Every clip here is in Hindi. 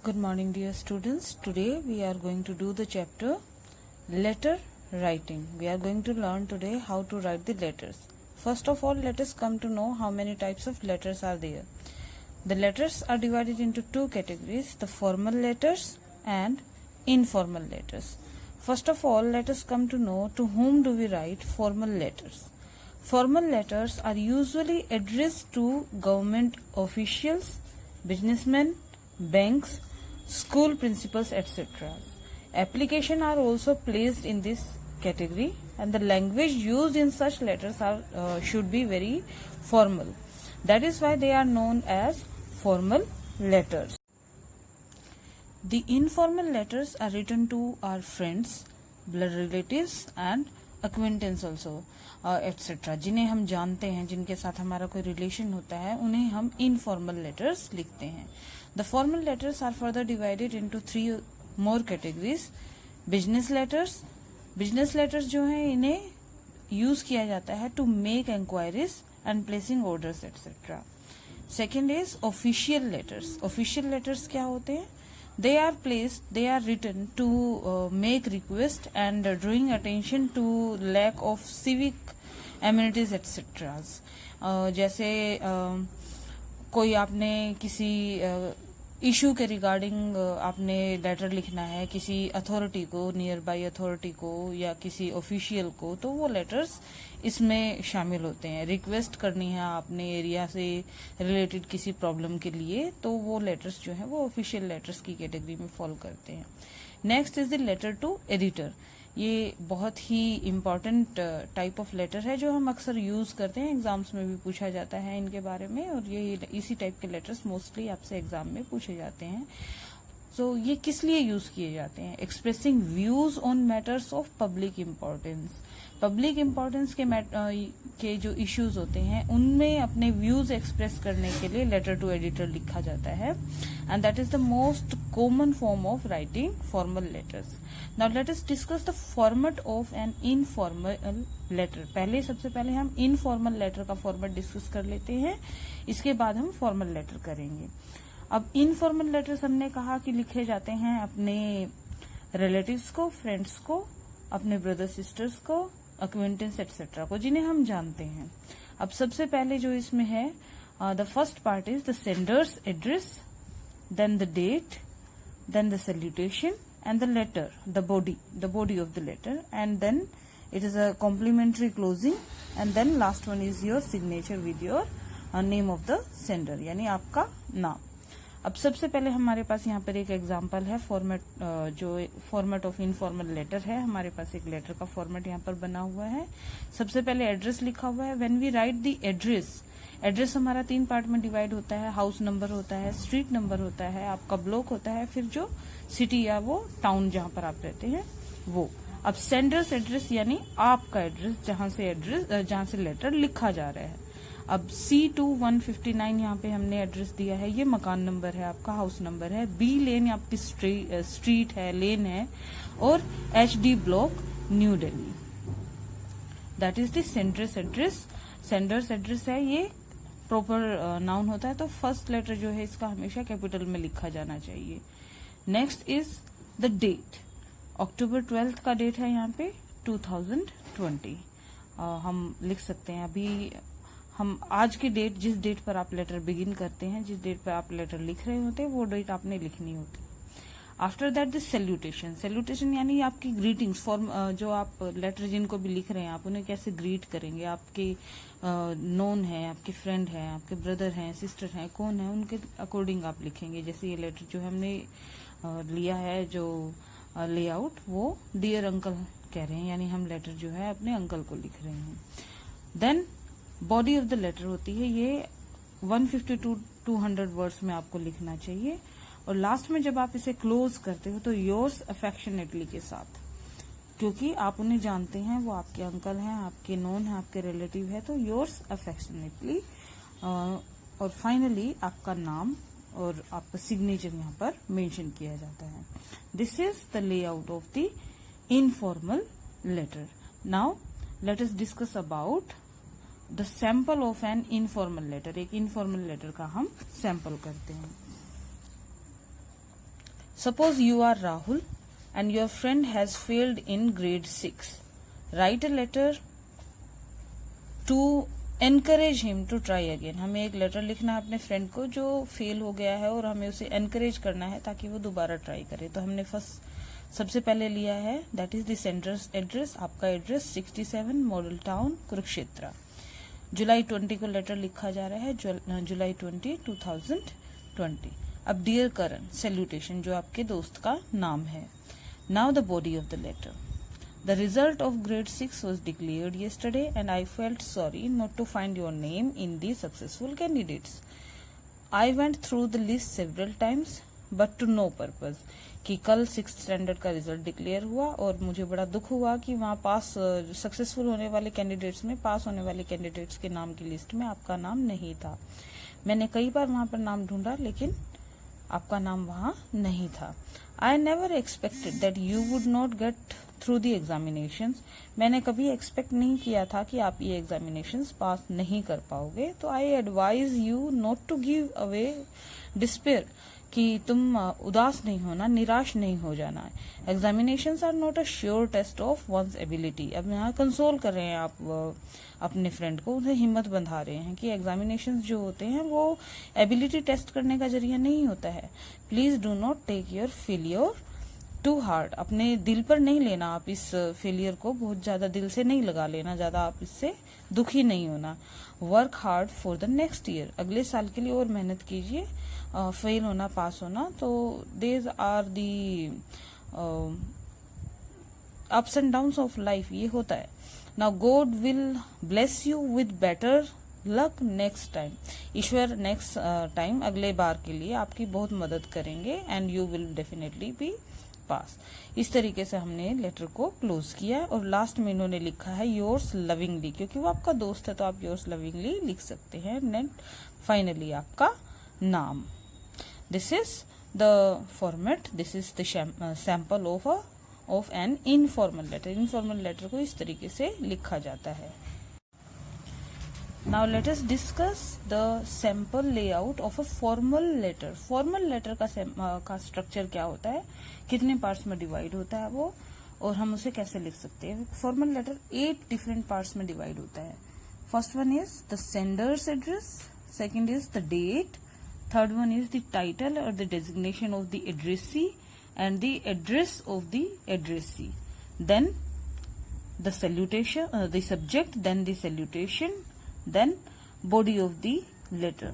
Good morning, dear students. Today we are going to do the chapter letter writing. We are going to learn today how to write the letters. First of all, let us come to know how many types of letters are there. The letters are divided into two categories, the formal letters and informal letters. First of all, let us come to know to whom do we write formal letters. Formal letters are usually addressed to government officials, businessmen, banks, school principals, etc. Applications are also placed in this category, and the language used in such letters should be very formal. That is why they are known as formal letters. The informal letters are written to our friends, blood relatives and acquaintance also, etc. जिन्हें हम जानते हैं, जिनके साथ हमारा कोई रिलेशन होता है, उन्हें हम इनफॉर्मल लेटर्स लिखते हैं. The formal letters are further divided into three more categories. Business letters. Business letters जो हैं इन्हें यूज किया जाता है to make enquiries and placing orders etc. Second is official letters. Official letters क्या होते हैं? They are written to make request and drawing attention to lack of civic amenities etc. जैसे कोई आपने किसी इशू के रिगार्डिंग आपने लेटर लिखना है किसी अथॉरिटी को, नियर बाई अथॉरिटी को या किसी ऑफिशियल को, तो वो लेटर्स इसमें शामिल होते हैं. रिक्वेस्ट करनी है आपने एरिया से रिलेटेड किसी प्रॉब्लम के लिए, तो वो लेटर्स जो है वो ऑफिशियल लेटर्स की कैटेगरी में फॉलो करते हैं. Next is the letter to editor. ये बहुत ही इम्पॉर्टेंट टाइप ऑफ लेटर है जो हम अक्सर यूज करते हैं, एग्जाम्स में भी पूछा जाता है इनके बारे में, और ये इसी टाइप के लेटर्स मोस्टली आपसे एग्जाम में पूछे जाते हैं. सो ये किस लिए यूज किए जाते हैं? Expressing views on matters of public importance. Public importance के जो इश्यूज होते हैं उनमें अपने व्यूज एक्सप्रेस करने के लिए लेटर टू एडिटर लिखा जाता है, and that is the most common form of writing formal letters. Now let us discuss the format of an informal letter. सबसे पहले हम इनफॉर्मल लेटर का फॉर्मेट डिस्कस कर लेते हैं, इसके बाद हम फॉर्मल लेटर करेंगे. अब इनफॉर्मल लेटर्स हमने कहा कि लिखे जाते हैं अपने रिलेटिव्स को, फ्रेंड्स को, अपने ब्रदर सिस्टर्स को, अक्वेंटेंस एक्सेट्रा को, जिन्हें हम जानते हैं. अब सबसे पहले जो इसमें है, the first part is the sender's address, then the date, then the salutation and the letter, the body of the letter, and then it is a complimentary closing, and then last one is your signature with your name of the sender, यानी आपका नाम. अब सबसे पहले हमारे पास यहाँ पर एक एग्जाम्पल है फॉर्मेट, जो फॉर्मेट ऑफ इनफॉर्मल लेटर है. हमारे पास एक लेटर का फॉर्मेट यहाँ पर बना हुआ है. सबसे पहले एड्रेस लिखा हुआ है. When we write the address हमारा 3 पार्ट में डिवाइड होता है. हाउस नंबर होता है, स्ट्रीट नंबर होता है, आपका ब्लॉक होता है, फिर जो सिटी या वो टाउन जहां पर आप रहते हैं वो. अब सेंडर्स एड्रेस यानी आपका एड्रेस, जहां से लेटर लिखा जा रहा है. अब C2159 यहाँ पे हमने एड्रेस दिया है, ये मकान नंबर है आपका, हाउस नंबर है. B लेन आपकी स्ट्रीट है, लेन है, और HD block, new Delhi. That is the sender's address. Sender's address है, ये प्रॉपर नाउन होता है, तो फर्स्ट लेटर जो है इसका हमेशा कैपिटल में लिखा जाना चाहिए. Next is the date. अक्टूबर 12 का डेट है यहाँ पे 2020. हम लिख सकते हैं अभी हम आज की डेट, जिस डेट पर आप लेटर बिगिन करते हैं, जिस डेट पर आप लेटर लिख रहे होते हैं, वो डेट आपने लिखनी होती है. आफ्टर दैट द सैल्यूटेशन यानी आपकी ग्रीटिंग्स फॉर्म, जो आप लेटर जिनको भी लिख रहे हैं आप उन्हें कैसे ग्रीट करेंगे. आपके नोन है, आपके फ्रेंड है, आपके ब्रदर हैं, सिस्टर हैं, कौन है, उनके अकॉर्डिंग आप लिखेंगे. जैसे ये लेटर जो हमने लिया है, जो लेआउट, वो डियर अंकल कह रहे हैं, यानी हम लेटर जो है अपने अंकल को लिख रहे हैं. Then body of the letter होती है, ये 150 to 200 वर्ड्स में आपको लिखना चाहिए. और लास्ट में जब आप इसे क्लोज करते हो तो योर्स अफेक्शनेटली के साथ, क्योंकि आप उन्हें जानते हैं, वो आपके अंकल हैं, आपके नोन है, आपके रिलेटिव है, तो योर्स अफेक्शनेटली. और फाइनली आपका नाम और आपका सिग्नेचर यहाँ पर मेंशन किया जाता है. This is the layout of the informal letter. Now let us discuss about the sample of an informal letter. एक इनफॉर्मल लेटर का हम सैंपल करते हैं. Suppose you are Rahul and your friend has failed in grade 6. Write a letter to encourage him to try again. हमें एक लेटर लिखना है अपने फ्रेंड को जो फेल हो गया है और हमें उसे एनकरेज करना है ताकि वो दोबारा ट्राई करे. तो हमने सबसे पहले लिया है that is the sender's address. आपका एड्रेस 67 मॉडल टाउन कुरुक्षेत्र. जुलाई 20 को लेटर लिखा जा रहा है, जुलाई 20, 2020. अब डियर करण सैल्यूटेशन जो आपके दोस्त का नाम है. Now the body of the letter. The result of grade 6 was declared yesterday and I felt sorry not to find your name in the successful candidates. I went through the list several times but to no purpose. कि कल 6th स्टैंडर्ड का रिजल्ट डिक्लेयर हुआ और मुझे बड़ा दुख हुआ कि वहाँ पास सक्सेसफुल होने वाले कैंडिडेट्स में, पास होने वाले कैंडिडेट्स के नाम की लिस्ट में आपका नाम नहीं था. मैंने कई बार वहाँ पर नाम ढूंढा लेकिन आपका नाम वहाँ नहीं था. I never expected that you would not get through the examinations. मैंने कभी एक्सपेक्ट नहीं किया था कि आप ये एग्जामिनेशंस पास नहीं कर पाओगे. तो I advise you not to give away despair. कि तुम उदास नहीं होना, निराश नहीं हो जाना है. Examinations are not a sure test of one's ability. अब यहाँ कंसोल कर रहे हैं आप अपने फ्रेंड को, उन्हें हिम्मत बंधा रहे हैं कि एग्जामिनेशंस जो होते हैं वो एबिलिटी टेस्ट करने का जरिया नहीं होता है. Please do not take your failure too hard. अपने दिल पर नहीं लेना आप इस फेलियर को, बहुत ज्यादा दिल से नहीं लगा लेना, ज्यादा आप इससे दुखी नहीं होना. Work hard for the next year. अगले साल के लिए और मेहनत कीजिए. फेल होना, पास होना, तो these are the ups and downs of life, ये होता है. Now god will bless you with better luck next time. ईश्वर नेक्स्ट टाइम, अगले बार के लिए आपकी बहुत मदद करेंगे and you will definitely be pass. इस तरीके से हमने लेटर को क्लोज किया और लास्ट में इन्होंने लिखा है योर्स लविंगली, क्योंकि वो आपका दोस्त है तो आप योर्स लविंगली लिख सकते हैं. एंड फाइनली आपका नाम. This is the format, this is the sample of an informal letter. Informal letter को इस तरीके से लिखा जाता है. Now let us discuss the sample layout of a formal letter. Formal letter का स्ट्रक्चर क्या होता है, कितने पार्ट्स में डिवाइड होता है वो, और हम उसे कैसे लिख सकते हैं. फॉर्मल लेटर 8 डिफरेंट पार्ट्स में डिवाइड होता है. First one is the sender's address, second is the date, third one is the title और the designation of the addressee and the address of the addressee. Then the salutation, the subject, then the salutation, then body of the letter,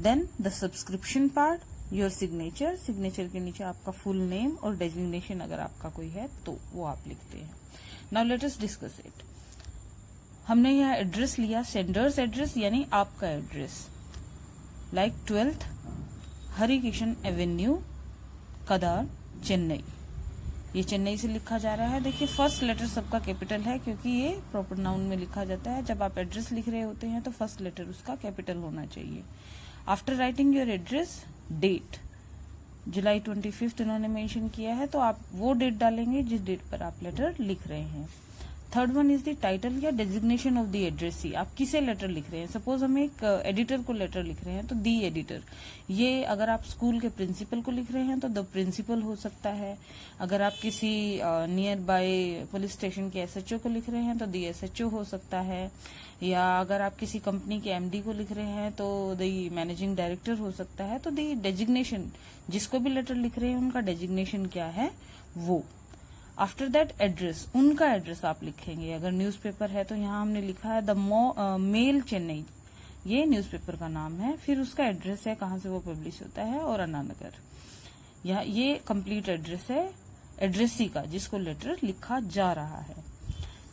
then the subscription part, your signature. signature के नीचे आपका full name और designation अगर आपका कोई है तो वो आप लिखते हैं. now let us discuss it. हमने यहाँ एड्रेस लिया, सेंडर्स एड्रेस यानी आपका address, like 12th Hari Kishan Avenue, कदार, चेन्नई. ये चेन्नई से लिखा जा रहा है. देखिए फर्स्ट लेटर सबका कैपिटल है क्योंकि ये प्रॉपर नाउन में लिखा जाता है. जब आप एड्रेस लिख रहे होते हैं तो फर्स्ट लेटर उसका कैपिटल होना चाहिए. After writing your address, date July 25 इन्होंने मेंशन किया है तो आप वो डेट डालेंगे जिस डेट पर आप लेटर लिख रहे हैं. Third one is the title या डेजिग्नेशन ऑफ द एड्रेसी. आप किसे लेटर लिख रहे हैं. सपोज हम एक एडिटर को लेटर लिख रहे हैं तो दी एडिटर. ये अगर आप स्कूल के प्रिंसिपल को लिख रहे हैं तो द प्रिंसिपल हो सकता है. अगर आप किसी नियर बाय पुलिस स्टेशन के एसएचओ को लिख रहे हैं तो दी एसएचओ हो सकता है. या अगर आप किसी कंपनी के एमडी को लिख रहे हैं तो दी मैनेजिंग डायरेक्टर हो सकता है. तो दी डेजिग्नेशन, जिसको भी लेटर लिख रहे हैं उनका डेजिग्नेशन क्या है वो. आफ्टर दैट एड्रेस, उनका एड्रेस आप लिखेंगे. अगर न्यूज़पेपर है तो यहाँ हमने लिखा है द मेल चेन्नई, ये न्यूज़पेपर का नाम है. फिर उसका एड्रेस है कहाँ से वो पब्लिश होता है और अन्नानगर. यहाँ ये कंप्लीट एड्रेस है एड्रेसी का जिसको लेटर लिखा जा रहा है.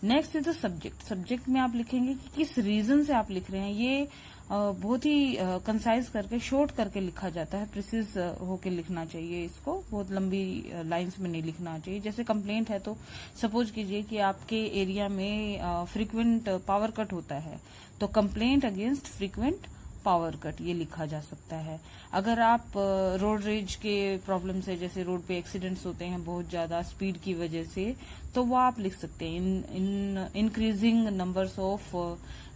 Next is the subject. Subject में आप लिखेंगे कि किस रीजन से आप लिख रहे हैं. ये बहुत ही कंसाइज करके, शॉर्ट करके लिखा जाता है. प्रिसिज होके लिखना चाहिए इसको, बहुत लंबी लाइंस में नहीं लिखना चाहिए. जैसे कंप्लेंट है तो सपोज कीजिए कि आपके एरिया में फ्रीक्वेंट पावर कट होता है तो complaint against frequent power cut, ये लिखा जा सकता है। अगर आप रोड रेज के प्रॉब्लम से, जैसे रोड पे एक्सीडेंट्स होते हैं बहुत ज्यादा स्पीड की वजह से, तो वो आप लिख सकते हैं in increasing numbers of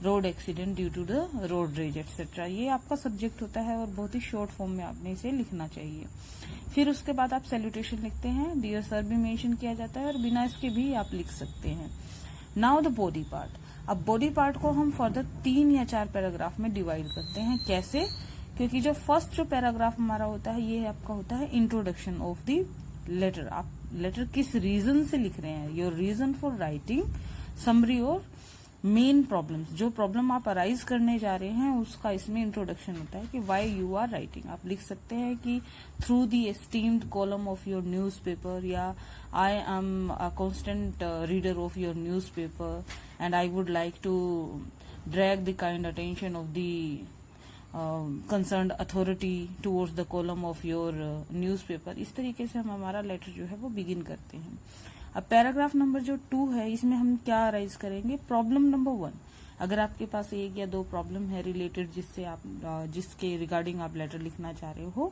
road accident due to the road rage etcetera. ये आपका सब्जेक्ट होता है और बहुत ही शॉर्ट फॉर्म में आपने इसे लिखना चाहिए। फिर उसके बाद आप सैल्यूटेशन लिखते हैं, डियर सर भी मेंशन किया जाता है और बिना इसके भी आप लिख सकते हैं। Now the body part. अब बॉडी पार्ट को हम फर्दर 3 या 4 पैराग्राफ में डिवाइड करते हैं। कैसे? क्योंकि जो फर्स्ट जो पैराग्राफ हमारा होता है ये आपका होता है इंट्रोडक्शन ऑफ द लेटर। आप लेटर किस रीजन से लिख रहे हैं, your reason for writing, summary और मेन प्रॉब्लम्स, जो प्रॉब्लम आप अराइज करने जा रहे हैं उसका इसमें इंट्रोडक्शन होता है कि व्हाई यू आर राइटिंग। आप लिख सकते हैं कि through the esteemed column of your newspaper, या I am a constant reader of your newspaper and I would like to drag the kind attention of the concerned authority towards the column of your newspaper. इस तरीके से हम हमारा लेटर जो है वो बिगिन करते हैं। अब पैराग्राफ नंबर जो 2 है, इसमें हम क्या अराइज करेंगे? Problem number 1। अगर आपके पास 1 या 2 प्रॉब्लम है रिलेटेड जिसके रिगार्डिंग आप लेटर लिखना चाह रहे हो,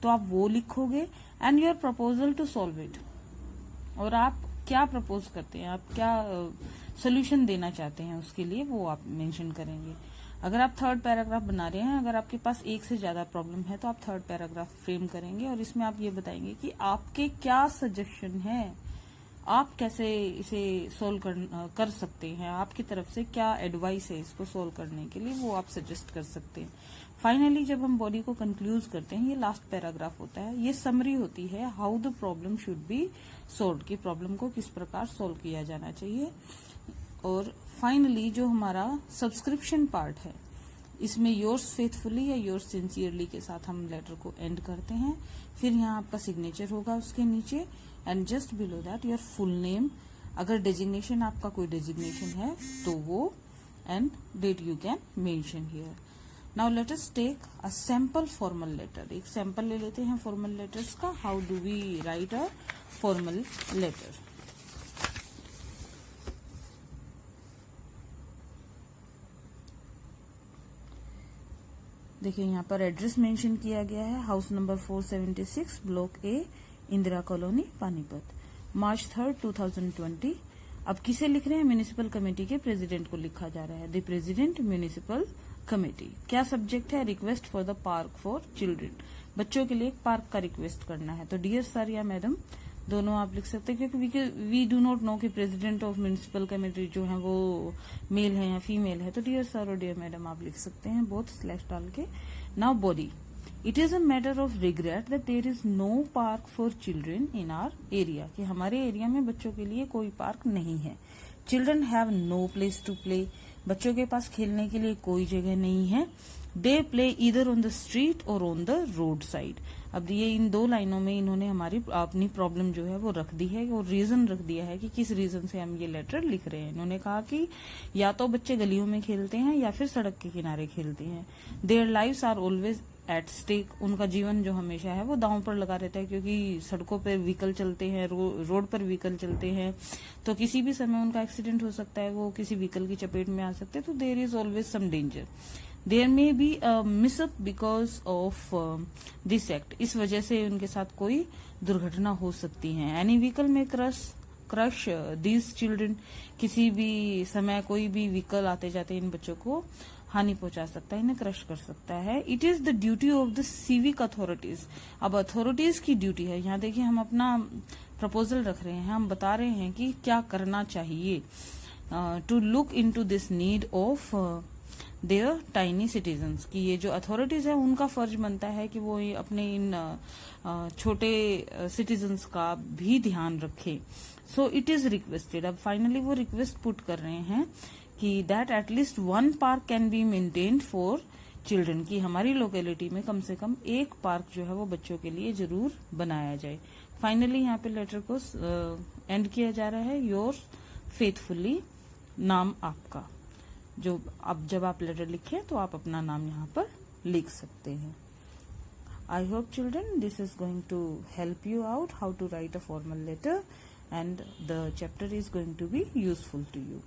तो आप वो लिखोगे and your proposal to solve it. और आप क्या प्रपोज करते हैं, आप क्या सोल्यूशन देना चाहते हैं उसके लिए, वो आप मेंशन करेंगे। अगर आप 3rd पैराग्राफ बना रहे हैं, अगर आपके पास 1 से ज्यादा प्रॉब्लम है तो आप 3rd पैराग्राफ फ्रेम करेंगे और इसमें आप ये बताएंगे कि आपके क्या सजेशन है, आप कैसे इसे सोल्व कर सकते हैं, आपकी तरफ से क्या एडवाइस है इसको सोल्व करने के लिए, वो आप सजेस्ट कर सकते हैं। फाइनली जब हम बॉडी को कंक्लूज करते हैं, ये लास्ट पैराग्राफ होता है, ये समरी होती है how the problem should be solve, की प्रॉब्लम को किस प्रकार सोल्व किया जाना चाहिए। और फाइनली जो हमारा सब्सक्रिप्शन पार्ट है, इसमें योर्स फेथफुली या योर्स सिंसियरली के साथ हम लेटर को एंड करते हैं। फिर यहाँ आपका सिग्नेचर होगा उसके नीचे and just below that your full name, अगर डेजिग्नेशन आपका कोई डेजिग्नेशन है तो वो, and date you can mention here. Now let us take a sample formal letter. एक सैंपल ले लेते हैं फॉर्मल लेटर्स का। How do we write a formal letter? देखिए यहाँ पर एड्रेस मेंशन किया गया है, house number 476, block A, Indira colony, Panipat, March 3rd 2020। अब किसे लिख रहे हैं? म्यूनिसिपल कमेटी के प्रेसिडेंट को लिखा जा रहा है, द प्रेसिडेंट म्यूनिसिपल कमेटी। क्या सब्जेक्ट है? Request for the park for children, बच्चों के लिए एक पार्क का रिक्वेस्ट करना है। तो डियर सर या मैडम दोनों आप लिख सकते हैं, क्योंकि वी डू नॉट नो कि प्रेसिडेंट ऑफ म्यूनिसिपल कमेटी जो है वो मेल है या फीमेल है, तो डियर सर और डियर मैडम आप लिख सकते हैं, बोथ स्लैश डाल के। Now body, it is a matter of regret that there is no park for children in our area, कि हमारे एरिया में बच्चों के लिए कोई पार्क नहीं है। Children have no place to play, बच्चों के पास खेलने के लिए कोई जगह नहीं है। They play either on the street और ऑन द रोड साइड। अब ये इन 2 लाइनों में इन्होंने हमारी अपनी प्रॉब्लम जो है वो रख दी है और रीजन रख दिया है कि किस रीजन से हम ये लेटर लिख रहे हैं। इन्होंने कहा कि या तो बच्चे गलियों में खेलते हैं या फिर सड़क के किनारे खेलते हैं। Their lives are always at stake, उनका जीवन जो हमेशा है वो दांव पर लगा रहता है, क्योंकि सड़कों पर व्हीकल चलते हैं, रोड पर व्हीकल चलते हैं, तो किसी भी समय उनका एक्सीडेंट हो सकता है, वो किसी व्हीकल की चपेट में आ सकते हैं, तो there is always some danger. There may be mishap because of this act, इस वजह से उनके साथ कोई दुर्घटना हो सकती है। एनी व्हीकल में क्रश दीज चिल्ड्रन, किसी भी समय कोई भी व्हीकल आते जाते इन बच्चों को हानि पहुंचा सकता है, इन्हें क्रश कर सकता है। It is the duty of the civic authorities, अब अथॉरिटीज की ड्यूटी है। यहाँ देखिए हम अपना प्रपोजल रख रहे हैं, हम बता रहे हैं कि क्या करना चाहिए। To look into this need of their tiny citizens, की ये जो अथॉरिटीज है उनका फर्ज बनता है कि वो अपने इन छोटे सिटीजन्स का भी ध्यान रखें। सो इट इज रिक्वेस्टेड, अब फाइनली वो रिक्वेस्ट पुट कर रहे हैं कि that at least 1 park can be maintained for children, की हमारी लोकेलिटी में कम से कम 1 पार्क जो है वो बच्चों के लिए जरूर बनाया जाए। फाइनली यहाँ पे लेटर को एंड किया जा रहा है, योर्स फेथफुली, नाम आपका, जो अब जब आप लेटर लिखें तो आप अपना नाम यहाँ पर लिख सकते हैं। I hope children this is going to help you out how to write a formal letter, and the chapter is going to be useful to you.